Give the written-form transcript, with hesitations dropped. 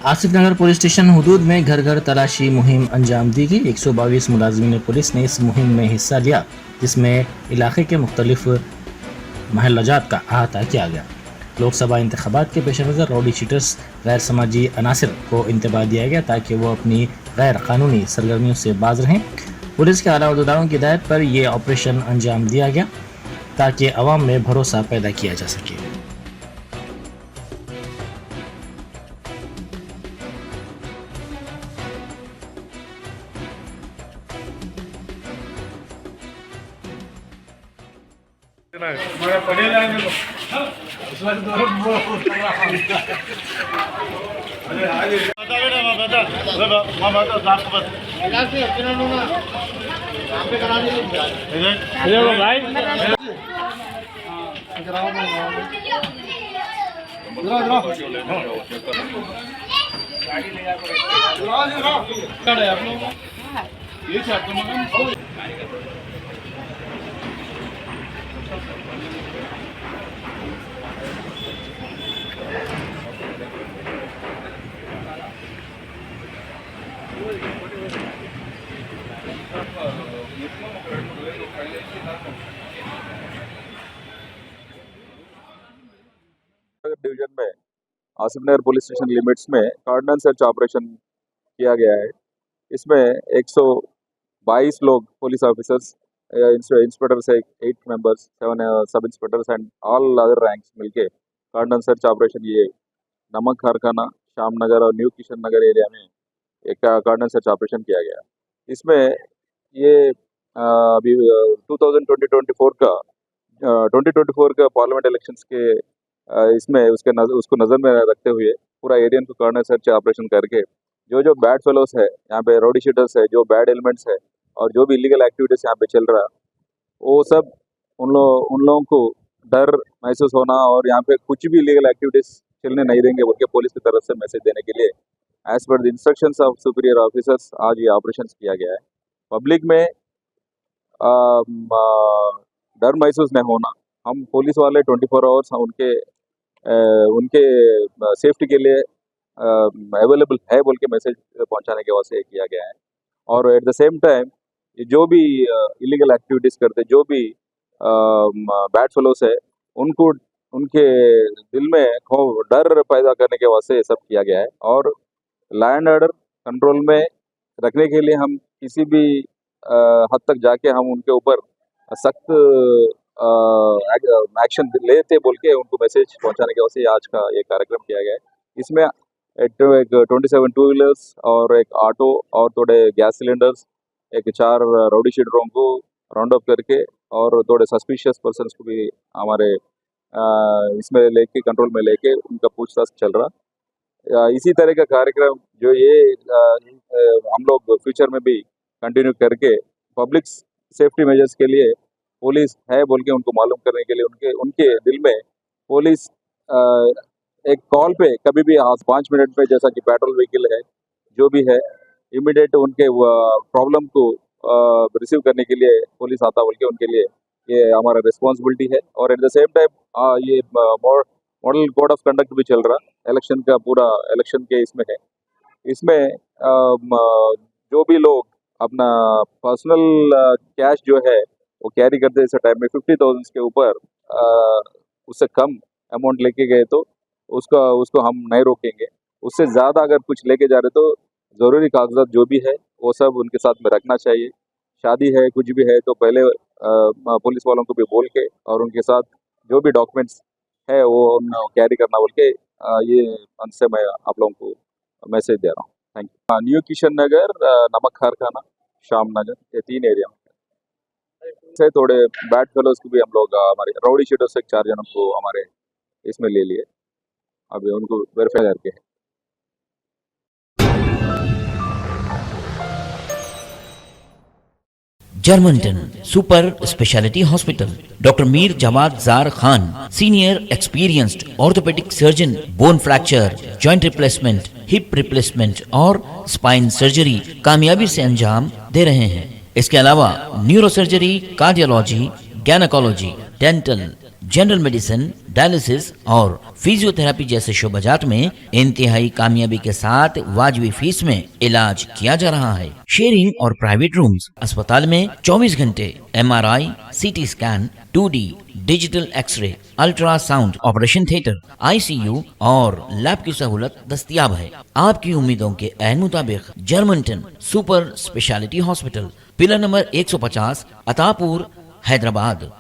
आसिफ नगर police station हदूद में घर घर तलाशी मुहिम अंजाम दी गई। 122 मुलाजिमीन पुलिस ने इस मुहिम में हिस्सा लिया, जिसमें इलाके के मुख्तलिफ महल्लाजात का अहाता किया गया। लोकसभा इंतखाबात के पेश नज़र राउडी शीटर्स गैर समाजी अनासर को इंतबाह दिया गया ताकि वो अपनी गैर कानूनी सरगर्मियों से बाज रहें। पुलिस के आला अहदेदारों की हिदायत पर यह ऑपरेशन अंजाम दिया गया ताकि अवाम में भरोसा पैदा किया जा सके। डिवीजन में आसिफ नगर पुलिस स्टेशन लिमिट्स में कार्डन सर्च ऑपरेशन किया गया है। इसमें 122 लोग पुलिस ऑफिसर्स, इंस्पेक्टर्स 8 मेंबर्स, 7 सब inspectors and all other ranks मिलके कार्डन सर्च ऑपरेशन ये नमक कारखाना, श्याम नगर और न्यू किशन नगर एरिया में एक कार्डन सर्च ऑपरेशन किया गया। इसमें ये अभी 2024 का पार्लियामेंट इलेक्शंस के इसमें उसको नज़र में रखते हुए पूरा एरियन को कार्डन सर्च ऑपरेशन करके जो बैड फेलोस है यहाँ पे, राउडी शीटर्स है, जो बैड एलिमेंट्स है और जो भी इलीगल एक्टिविटीज़ यहाँ पे चल रहा, वो सब उन लोगों को डर महसूस होना और यहाँ पे कुछ भी इलीगल एक्टिविटीज़ चलने नहीं देंगे बोल के पुलिस की तरफ से मैसेज देने के लिए as per the instructions of superior officers आज ये ऑपरेशन किया गया है। पब्लिक में डर महसूस नहीं होना, हम पुलिस वाले 24 आवर्स उनके सेफ्टी के लिए अवेलेबल है बोल के मैसेज पहुंचाने के वास्ते किया गया है। और एट द सेम टाइम जो भी इलीगल एक्टिविटीज़ करते, जो भी बैड फेलोस है, उनको उनके दिल में डर पैदा करने के वास्ते सब किया गया है। और लैंड ऑर्डर कंट्रोल में रखने के लिए हम किसी भी हद तक जाके हम उनके ऊपर सख्त एक्शन लेते बोल के उनको मैसेज पहुंचाने के वास्ते आज का ये कार्यक्रम किया गया है। इसमें एक 27 टू व्हीलर्स और एक ऑटो और थोड़े गैस सिलेंडर्स, एक 4 राउडी शीटरों को राउंड अप करके और थोड़े सस्पिशियस पर्सन्स को भी हमारे इसमें लेके कंट्रोल में लेके उनका पूछताछ चल रहा। इसी तरह का कार्यक्रम जो ये हम लोग फ्यूचर में भी कंटिन्यू करके पब्लिक सेफ्टी मेजर्स के लिए पुलिस है बोल के उनको मालूम करने के लिए उनके दिल में पुलिस एक कॉल पे कभी भी 5 मिनट में, जैसा कि पेट्रोल व्हीकल है जो भी है, इमीडिएट उनके प्रॉब्लम को रिसीव करने के लिए पुलिस आता बोल के उनके लिए ये हमारा रिस्पॉन्सिबिलिटी है। और एट द सेम टाइम ये मॉडल कोड ऑफ कंडक्ट भी चल रहा, इलेक्शन का पूरा इलेक्शन के इसमें है। इसमें जो भी लोग अपना पर्सनल कैश जो है वो कैरी करते इस टाइम में 50,000 के ऊपर उससे कम अमाउंट लेके गए तो उसको हम नहीं रोकेंगे। उससे ज़्यादा अगर कुछ लेके जा रहे तो ज़रूरी कागजात जो भी है वो सब उनके साथ में रखना चाहिए। शादी है, कुछ भी है तो पहले पुलिस वालों को भी बोल के और उनके साथ जो भी डॉक्यूमेंट्स है वो कैरी करना बोल के ये अंत से मैं आप लोगों को मैसेज दे रहा हूँ। Thank you. न्यू किशन नगर, नमक कारखाना, श्याम नगर, ये 3 एरिया से थोड़े बैड फेलोज को भी हम लोग हमारे राउडी शीटर्स से 4 जनों को हमारे इसमें ले लिए, अभी उनको वेरीफाई करके है। Germanten super speciality hospital, doctor Mir Jawad Jar Khan, senior experienced orthopaedic surgeon, bone fracture, joint replacement, hip replacement और स्पाइन सर्जरी कामयाबी से अंजाम दे रहे हैं। इसके अलावा neuro surgery, cardiology, gynaecology, dental, general medicine, dialysis और फिजियोथेरेपी जैसे शोबाजात में इंतहाई कामयाबी के साथ वाजबी फीस में इलाज किया जा रहा है। शेयरिंग और प्राइवेट रूम्स। अस्पताल में 24 घंटे MRI, CT scan, 2D digital x-ray, ultrasound, operation theatre, ICU और लैब की सहूलत दस्तयाब है। आपकी उम्मीदों के ऐन मुताबिक Germanten super speciality hospital, pillar number 150, Attapur, Hyderabad.